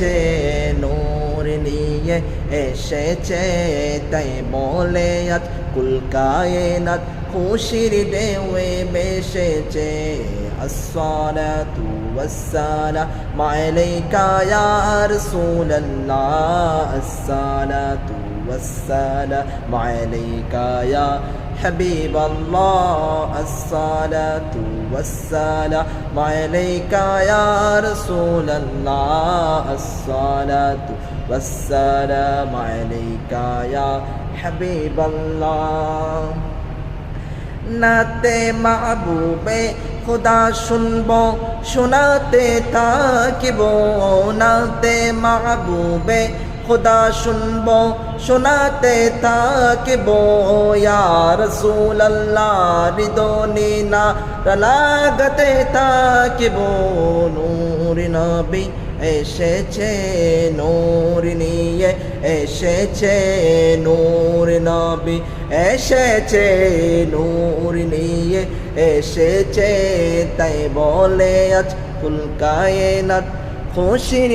এসেছে নূর নিয়ে এসেছে তাই বলে আজ কুল কায়নাত খুশির ঢেউয়ে ভেসেছে আসসালাতু ওয়াসসালামু আলাইকা ইয়া রাসূলুল্লাহ আসসালাতু ওয়াসসালামু আলাইকা ইয়া হাবিবাল্লাহ আসসালাতু ওয়াসসালামু আলাইকা ইয়া রাসূলুল্লাহ আসসালাতু ওয়াসসালামু আলাইকা ইয়া হাবিবাল্লাহ নাতে মাহবুবে খুদা শুনবো শোনাতে থাকিব নাতে মাহবুবে খুদা শুনবো শোনাতে থাকিব ইয়া রাসূলুল্লাহ হৃদয়ে না লাগাতে থাকিব নূর নবী এসেছে নূর নিয়ে এসেছে নূর নবী এসেছে নূর নিয়ে এসেছে তাই বলে আজ কুল কায়নাত খুশির